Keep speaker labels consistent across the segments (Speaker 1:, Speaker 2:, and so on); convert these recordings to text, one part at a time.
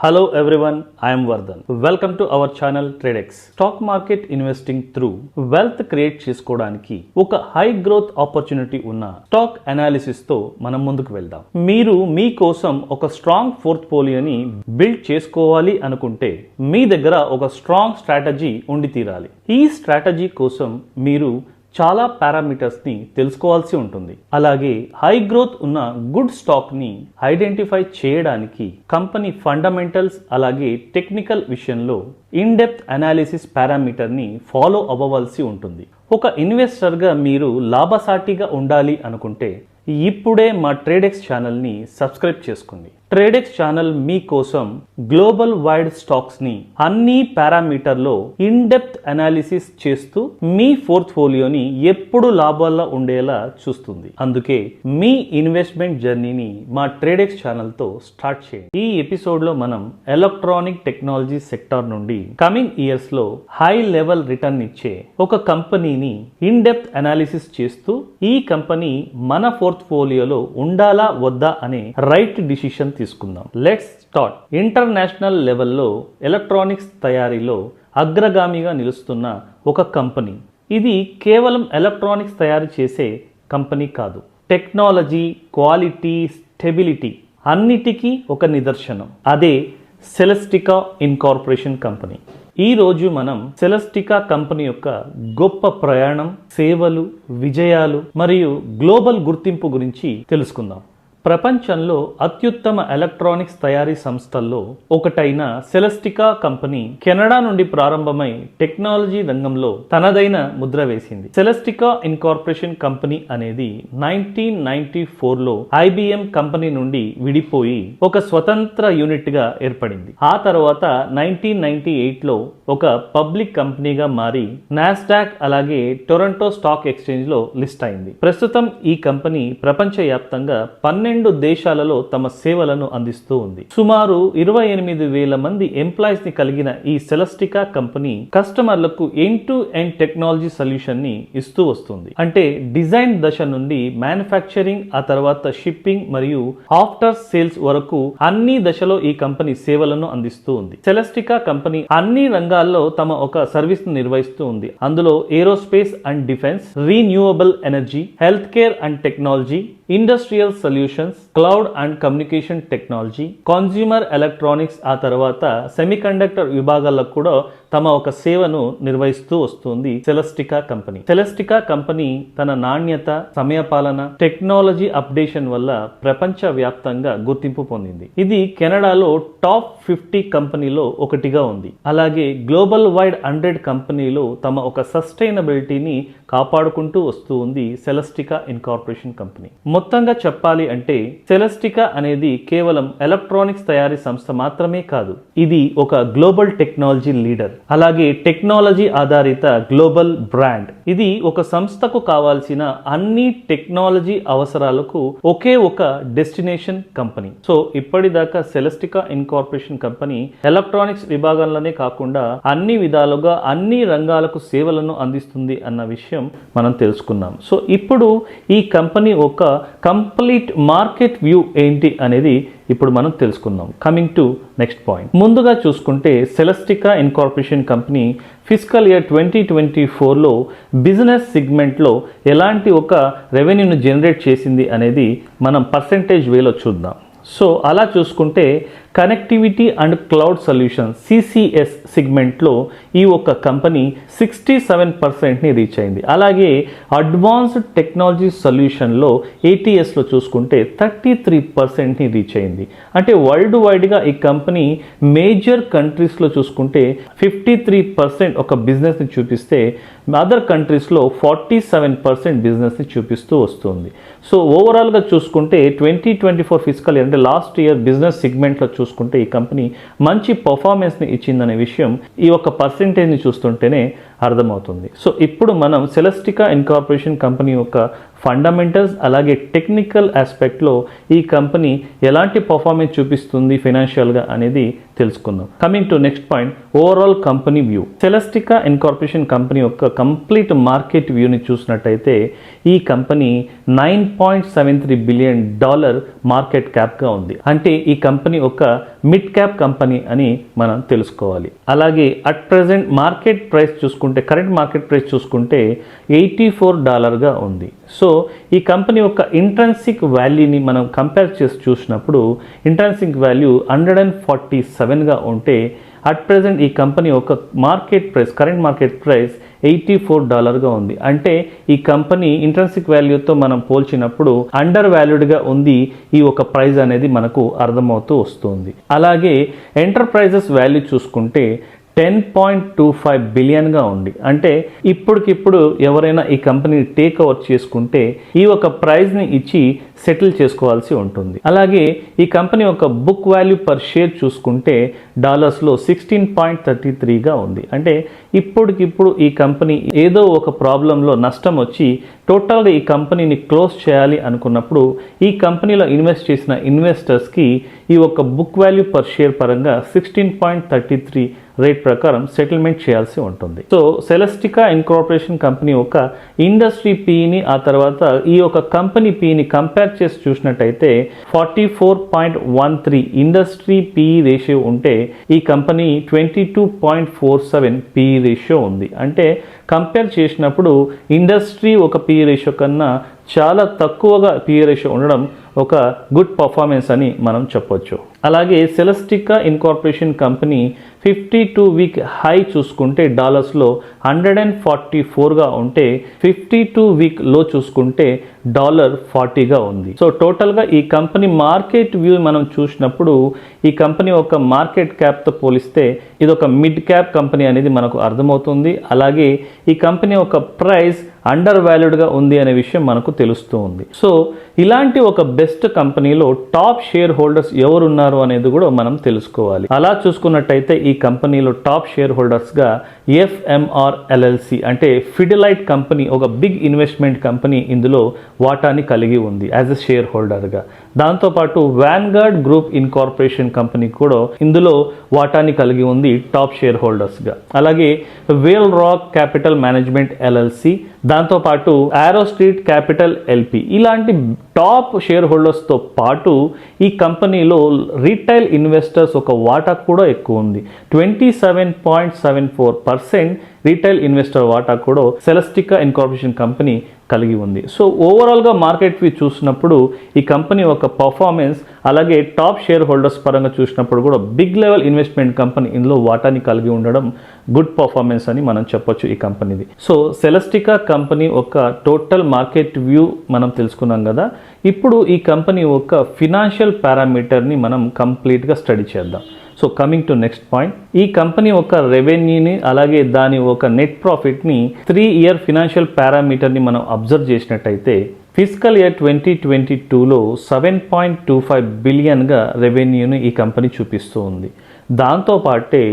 Speaker 1: Hello everyone, I am Vardhan. Welcome to our channel TradeX. Stock market investing through wealth create చేసుకోవడానికి ఒక high growth opportunity ఉన్న stock analysis తో మనం ముందుకు వెళ్దాం. మీరు మీ కోసం ఒక స్ట్రాంగ్ పోర్ట్ఫోలియోని బిల్డ్ చేసుకోవాలి అనుకుంటే మీ దగ్గర ఒక స్ట్రాంగ్ స్ట్రాటజీ ఉండి తీరాలి. ఈ స్ట్రాటజీ కోసం మీరు చాలా పారామీటర్స్ని తెలుసుకోవాల్సి ఉంటుంది. అలాగే హై గ్రోత్ ఉన్న గుడ్ స్టాక్ని ఐడెంటిఫై చేయడానికి కంపెనీ ఫండమెంటల్స్ అలాగే టెక్నికల్ విషయంలో ఇన్ డెప్త్ అనాలిసిస్ పారామీటర్ని ఫాలో అవ్వవలసి ఉంటుంది. ఒక ఇన్వెస్టర్గా మీరు లాభసాటిగా ఉండాలి అనుకుంటే ఇప్పుడే మా ట్రేడెక్స్ ఛానల్ని సబ్స్క్రైబ్ చేసుకోండి. ట్రేడెక్స్ ఛానల్ మీకోసం గ్లోబల్ వైడ్ స్టాక్స్ని అన్ని పారామీటర్లో ఇన్ డెప్త్ అనాలిసిస్ చేస్తూ మీ పోర్ట్ఫోలియోని ఎప్పుడు లాభాల్లో ఉండేలా చూస్తుంది. అందుకే మీ ఇన్వెస్ట్మెంట్ జర్నీని మా ట్రేడెక్స్ ఛానల్తో స్టార్ట్ చేయండి. ఈ ఎపిసోడ్లో మనం ఎలక్ట్రానిక్ టెక్నాలజీ సెక్టార్ నుండి కమింగ్ ఇయర్స్లో హై లెవెల్ రిటర్న్ ఇచ్చే ఒక కంపెనీని ఇన్ డెప్త్ అనాలిసిస్ చేస్తూ ఈ కంపెనీ మన పోర్ట్ఫోలియోలో ఉండాలా వద్దా అనే రైట్ డిసిషన్ తీసుకుందాం. Let's start. ఇంటర్నేషనల్ లెవెల్లో ఎలక్ట్రానిక్స్ తయారీలో అగ్రగామిగా నిలుస్తున్న ఒక కంపెనీ. ఇది కేవలం ఎలక్ట్రానిక్స్ తయారు చేసే కంపెనీ కాదు, టెక్నాలజీ, క్వాలిటీ, స్టెబిలిటీ అన్నిటికీ ఒక నిదర్శనం. అదే సెలెస్టికా ఇన్కార్పొరేషన్ కంపెనీ. ఈ రోజు మనం సెలెస్టికా కంపెనీ యొక్క గొప్ప ప్రయాణం, సేవలు, విజయాలు మరియు గ్లోబల్ గుర్తింపు గురించి తెలుసుకుందాం. ప్రపంచంలో అత్యుత్తమ ఎలక్ట్రానిక్స్ తయారీ సంస్థల్లో ఒకటైన సెలెస్టికా కంపెనీ కెనడా నుండి ప్రారంభమై టెక్నాలజీ రంగంలో తనదైన ముద్ర వేసింది. సెలెస్టికా ఇన్కార్పొరేషన్ కంపెనీ అనేది 1994లో IBM కంపెనీ నుండి విడిపోయి ఒక స్వతంత్ర యూనిట్ గా ఏర్పడింది. ఆ తర్వాత 1998లో ఒక పబ్లిక్ కంపెనీగా మారి నాస్డాక్ అలాగే టొరంటో స్టాక్ ఎక్స్చేంజ్ లో లిస్ట్ అయింది. ప్రస్తుతం ఈ కంపెనీ ప్రపంచవ్యాప్తంగా 12 దేశాలలో తమ సేవలను అందిస్తూ ఉంది. సుమారు 28,000 మంది ఎంప్లాయీస్ ని కలిగిన ఈ సెలెస్టికా కంపెనీ కస్టమర్లకు end to end technology solution ని ఇస్తూ వస్తుంది. అంటే డిజైన్ దశ నుండి మ్యానుఫ్యాక్చరింగ్, ఆ తర్వాత షిప్పింగ్ మరియు ఆఫ్టర్ సేల్స్ వరకు అన్ని దశలో ఈ కంపెనీ సేవలను అందిస్తూ ఉంది. సెలెస్టికా కంపెనీ అన్ని రంగాల్లో తమ ఒక సర్వీస్ ను నిర్వహిస్తూ ఉంది. అందులో aerospace and defence, renewable energy, health care and technology, industrial solutions, cloud and communication technology, consumer electronics, ఆ తర్వాత సెమీకండక్టర్ విభాగాల్లో కూడా తమ ఒక సేవను నిర్వహిస్తూ వస్తుంది సెలెస్టికా కంపెనీ. సెలెస్టికా కంపెనీ తన నాణ్యత, సమయపాలన, టెక్నాలజీ అప్డేషన్ వల్ల ప్రపంచ వ్యాప్తంగా గుర్తింపు పొందింది. ఇది కెనడాలో టాప్ 50 కంపెనీలో ఒకటిగా ఉంది. అలాగే గ్లోబల్ వైడ్ 100 కంపెనీలో తమ ఒక సస్టైనబిలిటీని కాపాడుకుంటూ వస్తూ ఉంది సెలెస్టికా ఇన్కార్పొరేషన్ కంపెనీ. మొత్తంగా చెప్పాలి అంటే సెలెస్టికా అనేది కేవలం ఎలక్ట్రానిక్స్ తయారీ సంస్థ మాత్రమే కాదు, ఇది ఒక గ్లోబల్ టెక్నాలజీ లీడర్, అలాగే టెక్నాలజీ ఆధారిత గ్లోబల్ బ్రాండ్. ఇది ఒక సంస్థకు కావాల్సిన అన్ని టెక్నాలజీ అవసరాలకు ఒకే ఒక డెస్టినేషన్ కంపెనీ. సో ఇప్పటిదాకా సెలెస్టికా ఇన్కార్పొరేషన్ కంపెనీ ఎలక్ట్రానిక్స్ విభాగంలోనే కాకుండా అన్ని విధాలుగా అన్ని రంగాలకు సేవలను అందిస్తుంది అన్న విషయం మనం తెలుసుకున్నాం. సో ఇప్పుడు ఈ కంపెనీ ఒక కంప్లీట్ మార్కెట్ వ్యూ ఏంటి అనేది ఇప్పుడు మనం తెలుసుకుందాం. Coming to next point. ముందుగా చూసుకుంటే Celestica Incorporation company fiscal year 2024లో బిజినెస్ సెగ్మెంట్లో ఎలాంటి ఒక రెవెన్యూను జనరేట్ చేసింది అనేది మనం పర్సెంటేజ్ వేలో చూద్దాం. సో అలా చూసుకుంటే connectivity and cloud solution CCS సెగ్మెంట్లో ఈ ఒక కంపెనీ 67%ని రీచ్ అయింది. అలాగే అడ్వాన్స్డ్ టెక్నాలజీ సొల్యూషన్లో ATSలో చూసుకుంటే 33%ని రీచ్ అయింది. అంటే వరల్డ్ వైడ్గా ఈ కంపెనీ మేజర్ కంట్రీస్లో చూసుకుంటే 53% ఒక బిజినెస్ని చూపిస్తే అదర్ కంట్రీస్లో 47% బిజినెస్ని చూపిస్తూ వస్తుంది. సో ఓవరాల్గా చూసుకుంటే 2024 ఫిస్కల్ ఇయర్ అంటే లాస్ట్ ఇయర్ బిజినెస్ సెగ్మెంట్లో చూసుకుంటే ఈ కంపెనీ మంచి పర్ఫార్మెన్స్ని ఇచ్చిందనే విషయం ఈ ఒక పర్సెంటేజ్ని చూస్తుంటేనే అర్థమవుతుంది. సో ఇప్పుడు మనం సెలెస్టికా ఇన్కార్పొరేషన్ కంపెనీ యొక్క ఫండమెంటల్స్ అలాగే టెక్నికల్ ఆస్పెక్ట్లో ఈ కంపెనీ ఎలాంటి పర్ఫార్మెన్స్ చూపిస్తుంది ఫైనాన్షియల్గా అనేది తెలుసుకుందాం. Coming to next point, overall company view. Celestica Incorporation company యొక్క కంప్లీట్ మార్కెట్ వ్యూని చూసినట్టయితే ఈ కంపెనీ $9.73 బిలియన్ మార్కెట్ క్యాప్గా ఉంది. అంటే ఈ కంపెనీ ఒక మిడ్ క్యాప్ కంపెనీ అని మనం తెలుసుకోవాలి. అలాగే అట్ ప్రెజెంట్ మార్కెట్ ప్రైస్ చూసుకుంటే, కరెంట్ మార్కెట్ ప్రైస్ చూసుకుంటే $84గా ఉంది. సో ఈ కంపెనీ యొక్క ఇంట్రెన్సిక్ వాల్యూని మనం కంపేర్ చేసి చూసినప్పుడు ఇంట్రెన్సిక్ వాల్యూ 147గా ఉంటే అట్ ప్రెజెంట్ ఈ కంపెనీ యొక్క market price, current market price $84గా ఉంది. అంటే ఈ కంపెనీ ఇంట్రెన్సిక్ వాల్యూతో మనం పోల్చినప్పుడు అండర్ వాల్యూడ్గా ఉంది ఈ ఒక ప్రైస్ అనేది మనకు అర్థమవుతూ వస్తుంది. అలాగే ఎంటర్ప్రైజెస్ వాల్యూ చూసుకుంటే $10.25 బిలియన్గా ఉంది. అంటే ఇప్పటికిప్పుడు ఎవరైనా ఈ కంపెనీని టేక్ ఓవర్ చేసుకుంటే ఈ ఒక ప్రైజ్ని ఇచ్చి సెటిల్ చేసుకోవాల్సి ఉంటుంది. అలాగే ఈ కంపెనీ యొక్క బుక్ వాల్యూ పర్ షేర్ చూసుకుంటే డాలర్స్లో 16.33గా ఉంది. అంటే ఇప్పటికిప్పుడు ఈ కంపెనీ ఏదో ఒక ప్రాబ్లంలో నష్టం వచ్చి టోటల్గా ఈ కంపెనీని క్లోజ్ చేయాలి అనుకున్నప్పుడు ఈ కంపెనీలో ఇన్వెస్ట్ చేసిన ఇన్వెస్టర్స్కి ఈ ఒక బుక్ వాల్యూ పర్ షేర్ పరంగా 16.33 రేట్ ప్రకారం సెటిల్మెంట్ చేయాల్సి ఉంటుంది. సో సెలెస్టికా ఇన్కార్పొరేషన్ కంపెనీ ఒక ఇండస్ట్రీ పీని ఆ తర్వాత ఈ యొక్క కంపెనీ పీని కంపేర్ చేసి చూసినట్టయితే 44.13 ఇండస్ట్రీ పీఈ రేషియో ఉంటే ఈ కంపెనీ 22.47 పీఈ రేషియో ఉంది. అంటే కంపేర్ చేసినప్పుడు ఇండస్ట్రీ ఒక పీఈ రేషియో కన్నా చాలా తక్కువగా పీఈ రేషియో ఉండడం ఒక గుడ్ పర్ఫార్మెన్స్ అని మనం చెప్పొచ్చు. అలాగే సెలెస్టికా ఇన్కార్పొరేషన్ కంపెనీ 52 వీక్ హై చూసుకుంటే డాలర్స్లో 144గా ఉంటే 52 వీక్ లో చూసుకుంటే $40గా ఉంది. సో టోటల్గా ఈ కంపెనీ మార్కెట్ వ్యూ మనం చూసినప్పుడు ఈ కంపెనీ ఒక మార్కెట్ క్యాప్తో పోలిస్తే ఇది ఒక మిడ్ క్యాప్ కంపెనీ అనేది మనకు అర్థమవుతుంది. అలాగే ఈ కంపెనీ ఒక ప్రైస్ అండర్ వాల్యూడ్గా ఉంది అనే విషయం మనకు తెలుస్తూ ఉంది. సో ఇలాంటి ఒక బెస్ట్ కంపెనీలో టాప్ షేర్ హోల్డర్స్ ఎవరున్నారు అనేది కూడా మనం తెలుసుకోవాలి. అలా చూసుకున్నట్టయితే ఈ కంపెనీలో టాప్ షేర్ హోల్డర్స్గా FMR LLC అంటే ఫిడిలైట్ కంపెనీ ఒక బిగ్ ఇన్వెస్ట్మెంట్ కంపెనీ ఇందులో వాటాని కలిగి ఉంది యాజ్ ఎ షేర్ హోల్డర్గా. దాంతోపాటు వ్యాన్గార్డ్ గ్రూప్ ఇన్కార్పొరేషన్ కంపెనీ కూడా ఇందులో వాటాని కలిగి ఉంది టాప్ షేర్ హోల్డర్స్గా. అలాగే whale rock capital management LLC, దాంతోపాటు ఆరో స్ట్రీట్ క్యాపిటల్ LP ఇలాంటి టాప్ షేర్ హోల్డర్స్తో పాటు ఈ కంపెనీలో రీటైల్ ఇన్వెస్టర్స్ ఒక వాటా కూడా ఎక్కువ ఉంది. 27.74% రీటైల్ ఇన్వెస్టర్ వాటా కూడా సెలెస్టికా ఇన్కార్పొరేషన్ కంపెనీ కలిగి ఉంది. సో ఓవరాల్గా మార్కెట్ వ్యూ చూసినప్పుడు ఈ కంపెనీ ఒక పర్ఫార్మెన్స్ అలాగే టాప్ షేర్ హోల్డర్స్ పరంగా చూసినప్పుడు కూడా బిగ్ లెవెల్ ఇన్వెస్ట్మెంట్ కంపెనీ ఇందులో వాటాని కలిగి ఉండడం గుడ్ పర్ఫార్మెన్స్ అని మనం చెప్పొచ్చు ఈ కంపెనీది. సో సెలెస్టికా కంపెనీ ఒక టోటల్ మార్కెట్ వ్యూ మనం తెలుసుకున్నాం కదా. ఇప్పుడు ఈ కంపెనీ ఒక ఫినాన్షియల్ పారామీటర్ని మనం కంప్లీట్గా స్టడీ చేద్దాం. So coming to next point, ఈ కంపెనీ ఒక రెవెన్యూని అలాగే దాని ఒక నెట్ ప్రాఫిట్ని 3 ఇయర్ ఫినాన్షియల్ పారామీటర్ని మనం అబ్జర్వ్ చేసినట్టయితే ఫిజికల్ ఇయర్ 2022లో 7.25 బిలియన్గా రెవెన్యూని ఈ కంపెనీ చూపిస్తూ ఉంది. దాంతోపాటే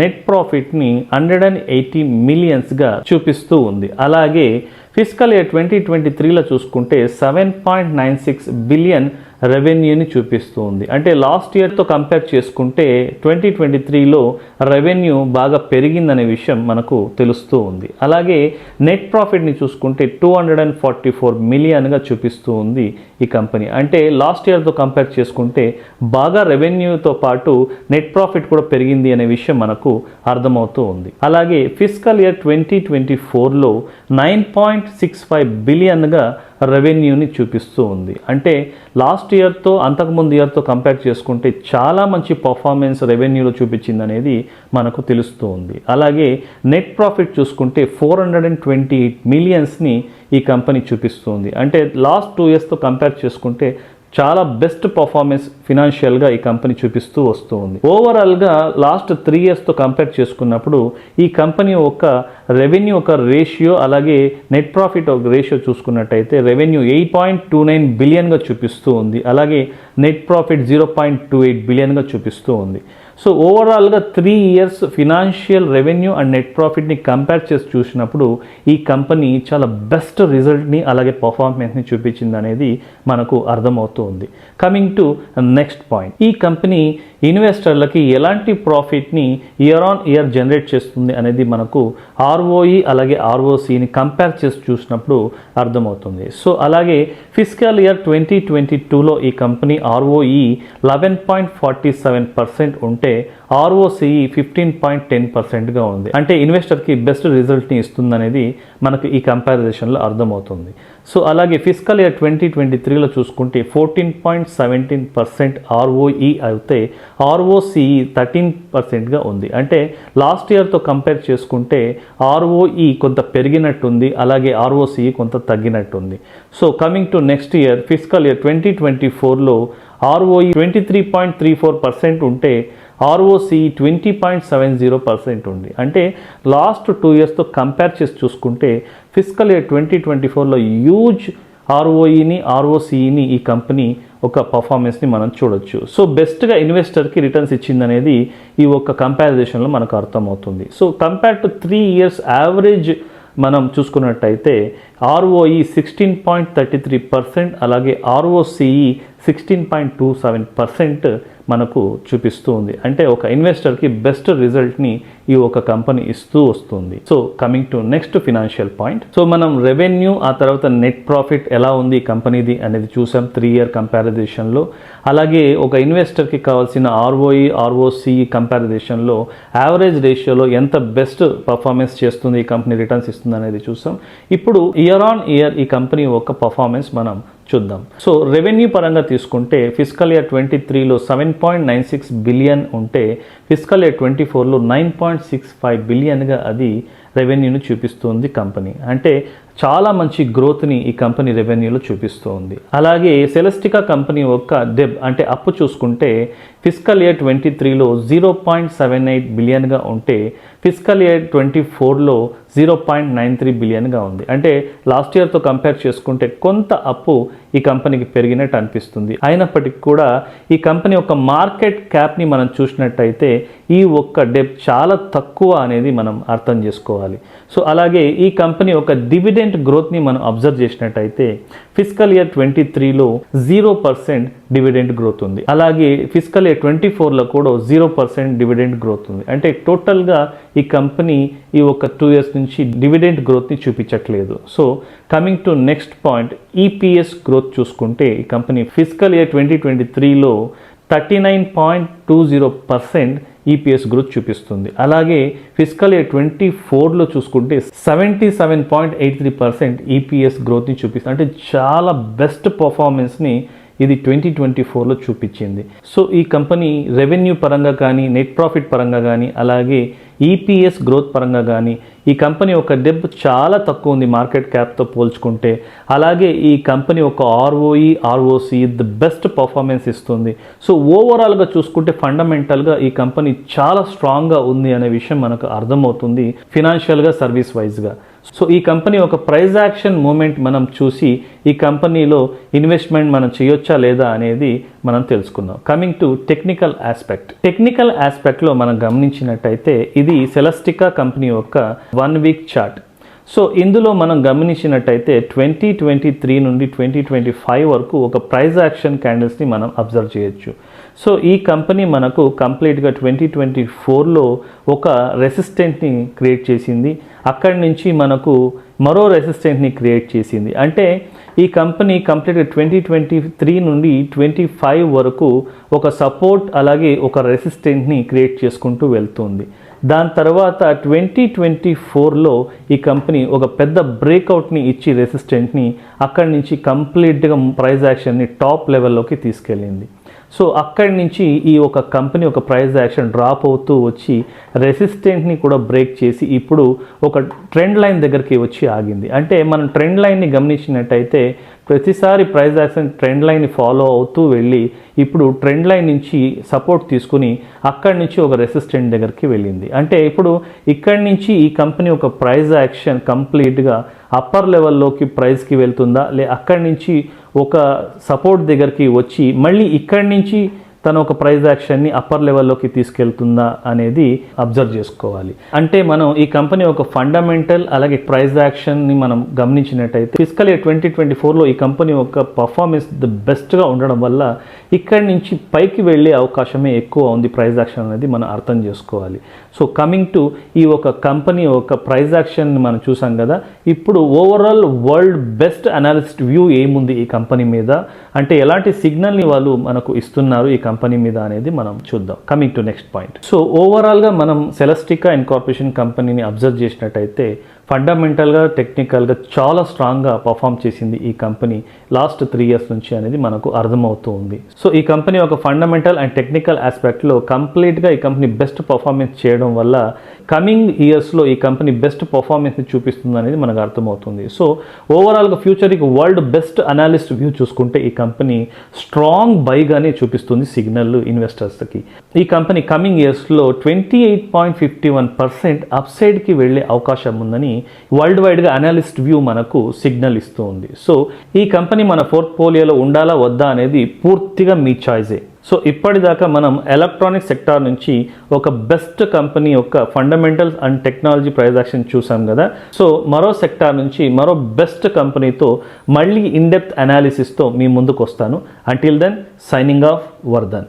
Speaker 1: నెట్ ప్రాఫిట్ని 180 మిలియన్స్గా చూపిస్తూ ఉంది. అలాగే ఫిజికల్ ఇయర్ 2023లో చూసుకుంటే 7.96 బిలియన్ రెవెన్యూని చూపిస్తూ ఉంది. అంటే లాస్ట్ ఇయర్తో కంపేర్ చేసుకుంటే 2023లో రెవెన్యూ బాగా పెరిగిందనే విషయం మనకు తెలుస్తూ ఉంది. అలాగే నెట్ ప్రాఫిట్ని చూసుకుంటే 244 మిలియన్గా చూపిస్తూ ఉంది ఈ కంపెనీ. అంటే లాస్ట్ ఇయర్తో కంపేర్ చేసుకుంటే బాగా రెవెన్యూతో పాటు నెట్ ప్రాఫిట్ కూడా పెరిగింది అనే విషయం మనకు అర్థమవుతూ ఉంది. అలాగే ఫిజికల్ ఇయర్ 2024లో 9.65 బిలియన్గా రెవెన్యూని చూపిస్తూ ఉంది. అంటే లాస్ట్ ఇయర్తో అంతకుముందు ఇయర్తో కంపేర్ చేసుకుంటే చాలా మంచి పర్ఫార్మెన్స్ రెవెన్యూలో చూపించింది అనేది మనకు తెలుస్తూ ఉంది. అలాగే నెట్ ప్రాఫిట్ చూసుకుంటే 428 మిలియన్స్ని ఈ కంపెనీ చూపిస్తుంది. అంటే లాస్ట్ 2 ఇయర్స్తో కంపేర్ చేసుకుంటే చాలా బెస్ట్ పర్ఫార్మెన్స్ ఫినాన్షియల్గా ఈ కంపెనీ చూపిస్తూ వస్తూ ఉంది. ఓవరాల్గా లాస్ట్ 3 ఇయర్స్తో కంపేర్ చేసుకున్నప్పుడు ఈ కంపెనీ ఒక రెవెన్యూ ఒక రేషియో అలాగే నెట్ ప్రాఫిట్ ఒక రేషియో చూసుకున్నట్టయితే రెవెన్యూ 8.29 బిలియన్గా చూపిస్తూ ఉంది. అలాగే నెట్ ప్రాఫిట్ 0.28 బిలియన్గా చూపిస్తూ ఉంది. సో ఓవరాల్గా 3 years financial revenue and net ప్రాఫిట్ని కంపేర్ చేసి చూసినప్పుడు ఈ కంపెనీ చాలా బెస్ట్ రిజల్ట్ని అలాగే పర్ఫార్మెన్స్ని చూపించింది అనేది మనకు అర్థమవుతూ ఉంది. కమింగ్ టు నెక్స్ట్ పాయింట్, ఈ కంపెనీ ఇన్వెస్టర్లకి ఎలాంటి ప్రాఫిట్ని ఇయర్ ఆన్ ఇయర్ జనరేట్ చేస్తుంది అనేది మనకు ఆర్ఓఈ అలాగే ఆర్ఓసిని కంపేర్ చేసి చూసినప్పుడు అర్థమవుతుంది. సో అలాగే ఫిస్కల్ ఇయర్ 2022లో ఈ కంపెనీ ఆర్ఓఈ 11.47% ఉంటే ఆర్ఓసిఈ 15.10%గా ఉంది. అంటే ఇన్వెస్టర్కి బెస్ట్ రిజల్ట్ని ఇస్తుందనేది మనకు ఈ కంపారిజన్లో అర్థమవుతుంది. సో అలాగే ఫిస్కల్ ఇయర్ 2023లో చూసుకుంటే 14.17% ఆర్ఓఈ అయితే ఆర్ఓసిఈ 13%గా ఉంది. అంటే లాస్ట్ ఇయర్తో కంపేర్ చేసుకుంటే ఆర్ఓఈ కొంత పెరిగినట్టుంది, అలాగే ఆర్ఓసిఈ కొంత తగ్గినట్టుంది. So coming to next year fiscal year 2024లో ఆర్ఓఈ 23.34% ఉంటే ఆర్ఓసిఈ 20.70% ఉంది. అంటే లాస్ట్ 2 ఇయర్స్తో కంపేర్ చేసి చూసుకుంటే ఫిస్కల్ ఇయర్ 2024లో హ్యూజ్ ఆర్ఓఈని ఆర్ఓసిఈని ఈ కంపెనీ ఒక పర్ఫార్మెన్స్ని మనం చూడొచ్చు. సో బెస్ట్గా ఇన్వెస్టర్కి రిటర్న్స్ ఇచ్చిందనేది ఈ ఒక్క కంపారిజన్లో మనకు అర్థమవుతుంది. So compare to 3 years average మనం చూసుకున్నట్టయితే ఆర్ఓఈ 16.33%, అలాగే ఆర్ఓసిఈ 16.27% మనకు చూపిస్తూ ఉంది. అంటే ఒక ఇన్వెస్టర్కి బెస్ట్ రిజల్ట్ని ఈ ఒక కంపెనీ ఇస్తూ వస్తుంది. So coming to next financial point, so మనం రెవెన్యూ ఆ తర్వాత నెట్ ప్రాఫిట్ ఎలా ఉంది ఈ కంపెనీది అనేది చూసాం 3 ఇయర్ కంపారిజన్లో. అలాగే ఒక ఇన్వెస్టర్కి కావాల్సిన ఆర్ఓఈ ఆర్ఓసిఈ కంపారిజన్లో యావరేజ్ రేషియోలో ఎంత బెస్ట్ పర్ఫార్మెన్స్ చేస్తుంది ఈ కంపెనీ, రిటర్న్స్ ఇస్తుంది అనేది చూసాం. ఇప్పుడు ఇయర్ ఆన్ ఇయర్ ఈ కంపెనీ ఒక పర్ఫార్మెన్స్ మనం చూద్దాం. సో రెవెన్యూ పరంగా తీసుకుంటే ఫిస్కల్ ఇయర్ 23లో 7.96 బిలియన్ ఉంటే ఫిస్కల్ ఇయర్ 24లో 9.65 బిలియన్గా అది రెవెన్యూను చూపిస్తుంది కంపెనీ. అంటే చాలా మంచి గ్రోత్ని ఈ కంపెనీ రెవెన్యూలో చూపిస్తూ ఉంది. అలాగే సెలెస్టికా కంపెనీ యొక్క డెబ్ అంటే అప్పు చూసుకుంటే ఫిస్కల్ ఇయర్ 23లో 0.78 బిలియన్గా ఉంటే ఫిస్కల్ ఇయర్ 24లో 0.93 బిలియన్గా ఉంది. అంటే లాస్ట్ ఇయర్తో కంపేర్ చేసుకుంటే కొంత అప్పు ఈ కంపెనీకి పెరిగినట్టు అనిపిస్తుంది. అయినప్పటికీ కూడా ఈ కంపెనీ యొక్క మార్కెట్ క్యాప్ని మనం చూసినట్టయితే ఈ ఒక్క డెబ్ చాలా తక్కువ అనేది మనం అర్థం చేసుకోవాలి. సో అలాగే ఈ కంపెనీ ఒక డివిడెంట్ గ్రోత్ని మనం అబ్జర్వ్ చేసినట్టయితే ఫిస్కల్ ఇయర్ 23లో 0% డివిడెంట్ గ్రోత్ ఉంది. అలాగే ఫిస్కల్ ఇయర్ 24లో కూడా 0% డివిడెంట్ గ్రోత్ ఉంది. అంటే టోటల్గా ఈ కంపెనీ ఈ ఒక 2 ఇయర్స్ నుంచి డివిడెంట్ గ్రోత్ని చూపించట్లేదు. So coming to next point, EPS growth చూసుకుంటే ఈ కంపెనీ ఫిస్కల్ ఇయర్ 2023లో 39.20% ఈపీఎస్ గ్రోత్ చూపిస్తుంది. అలాగే ఫిస్కల్ ఇయర్ 24లో చూసుకుంటే 77.83% ఈపీఎస్ గ్రోత్ని చూపిస్తుంది. అంటే చాలా బెస్ట్ పర్ఫార్మెన్స్ని ఇది 2024లో చూపించింది. సో ఈ కంపెనీ రెవెన్యూ పరంగా కానీ నెట్ ప్రాఫిట్ పరంగా కానీ అలాగే ఈపీఎస్ గ్రోత్ పరంగా కానీ ఈ కంపెనీ ఒక డెబ్ చాలా తక్కువ ఉంది మార్కెట్ క్యాప్తో పోల్చుకుంటే. అలాగే ఈ కంపెనీ ఒక ROE ROC the best performance ఇస్తుంది. సో ఓవరాల్గా చూసుకుంటే ఫండమెంటల్గా ఈ కంపెనీ చాలా స్ట్రాంగ్గా ఉంది అనే విషయం మనకు అర్థమవుతుంది ఫినాన్షియల్గా సర్వీస్ వైజ్గా. సో ఈ కంపెనీ ఒక ప్రైజ్ యాక్షన్ మూమెంట్ మనం చూసి ఈ కంపెనీలో ఇన్వెస్ట్మెంట్ మనం చేయొచ్చా లేదా అనేది మనం తెలుసుకుందాం. కమింగ్ టు టెక్నికల్ ఆస్పెక్ట్లో మనం గమనించినట్టయితే ఇది సెలెస్టికా కంపెనీ యొక్క 1 వీక్ చార్ట్. సో ఇందులో మనం గమనించినట్టయితే 2023 నుండి 2025 వరకు ఒక ప్రైజ్ యాక్షన్ క్యాండిల్స్ని మనం అబ్జర్వ్ చేయొచ్చు. సో ఈ కంపెనీ మనకు కంప్లీట్గా 2024లో ఒక రెసిస్టెంట్ని క్రియేట్ చేసింది. అక్కడి నుంచి మనకు మరో రెసిస్టెంట్ని క్రియేట్ చేసింది. అంటే ఈ కంపెనీ కంప్లీట్గా 2023 నుండి 25 వరకు ఒక సపోర్ట్ అలాగే ఒక రెసిస్టెంట్ని క్రియేట్ చేసుకుంటూ వెళ్తుంది. దాని తర్వాత 2024లో ఈ కంపెనీ ఒక పెద్ద బ్రేక్అవుట్ని ఇచ్చి రెసిస్టెంట్ని అక్కడి నుంచి కంప్లీట్గా ప్రైజ్ యాక్షన్ని టాప్ లెవెల్లోకి తీసుకెళ్ళింది. సో అక్కడి నుంచి ఈ ఒక కంపెనీ ఒక ప్రైజ్ యాక్షన్ డ్రాప్ అవుతూ వచ్చి రెసిస్టెంట్ని కూడా బ్రేక్ చేసి ఇప్పుడు ఒక ట్రెండ్ లైన్ దగ్గరికి వచ్చి ఆగింది. అంటే మనం ట్రెండ్ లైన్ని గమనించినట్టయితే ప్రతిసారి ప్రైజ్ యాక్షన్ ట్రెండ్ లైన్ని ఫాలో అవుతూ వెళ్ళి ఇప్పుడు ట్రెండ్ లైన్ నుంచి సపోర్ట్ తీసుకుని అక్కడి నుంచి ఒక రెసిస్టెంట్ దగ్గరికి వెళ్ళింది. అంటే ఇప్పుడు ఇక్కడి నుంచి ఈ కంపెనీ ఒక ప్రైజ్ యాక్షన్ కంప్లీట్గా అప్పర్ లెవెల్లోకి ప్రైస్కి వెళ్తుందా, అక్కడి నుంచి ఒక సపోర్ట్ దగ్గరికి వచ్చి మళ్ళీ ఇక్కడి నుంచి తను ఒక ప్రైస్ యాక్షన్ని అప్పర్ లెవెల్లోకి తీసుకెళ్తుందా అనేది అబ్జర్వ్ చేసుకోవాలి. అంటే మనం ఈ కంపెనీ ఒక ఫండమెంటల్ అలాగే ప్రైస్ యాక్షన్ని మనం గమనించినట్టయితే ఫిజికల్ ఇయర్ 2024లో ఈ కంపెనీ ఒక పర్ఫార్మెన్స్ ది బెస్ట్గా ఉండడం వల్ల ఇక్కడి నుంచి పైకి వెళ్ళే అవకాశమే ఎక్కువ ఉంది ప్రైస్ యాక్షన్ అనేది మనం అర్థం చేసుకోవాలి. సో కమింగ్ టు ఈ ఒక కంపెనీ ఒక ప్రైస్ యాక్షన్ మనం చూసాం కదా, ఇప్పుడు overall world best analyst view ఏముంది ఈ కంపెనీ మీద, అంటే ఎలాంటి సిగ్నల్ని వాళ్ళు మనకు ఇస్తున్నారు ఈ కంపెనీ మీద అనేది మనం చూద్దాం. Coming to next point. So ఓవరాల్గా మనం సెలెస్టికా ఇన్కార్పొరేషన్ కంపెనీని అబ్జర్వ్ చేసినట్టయితే ఫండమెంటల్గా టెక్నికల్గా చాలా స్ట్రాంగ్గా పర్ఫామ్ చేసింది ఈ కంపెనీ లాస్ట్ 3 years నుంచి అనేది మనకు అర్థమవుతూ ఉంది. సో ఈ కంపెనీ ఒక ఫండమెంటల్ అండ్ టెక్నికల్ ఆస్పెక్ట్లో కంప్లీట్గా ఈ కంపెనీ బెస్ట్ పర్ఫార్మెన్స్ చేయడం వల్ల కమింగ్ ఇయర్స్లో ఈ కంపెనీ బెస్ట్ పర్ఫార్మెన్స్ని చూపిస్తుంది అనేది మనకు అర్థమవుతుంది. సో ఓవరాల్గా ఫ్యూచర్కి వరల్డ్ బెస్ట్ అనాలిస్ట్ వ్యూ చూసుకుంటే ఈ కంపెనీ స్ట్రాంగ్ బైగానే చూపిస్తుంది సిగ్నల్ ఇన్వెస్టర్స్కి. ఈ కంపెనీ కమింగ్ ఇయర్స్లో 28.51% అప్సైడ్కి వెళ్ళే అవకాశం ఉందని వరల్డ్ వైడ్గా అనాలిస్ట్ వ్యూ మనకు సిగ్నల్ ఇస్తూ ఉంది. సో ఈ కంపెనీ మన పోర్ట్ఫోలియోలో ఉండాలా వద్దా అనేది పూర్తిగా మీ చాయిసే. సో ఇప్పటిదాకా మనం ఎలక్ట్రానిక్ సెక్టార్ నుంచి ఒక బెస్ట్ కంపెనీ యొక్క fundamentals and technology price action చూసాం కదా. సో మరో సెక్టార్ నుంచి మరో బెస్ట్ కంపెనీతో మళ్ళీ ఇన్ డెప్త్ అనాలిసిస్తో మీ ముందుకు వస్తాను. Until then signing off Vardhan.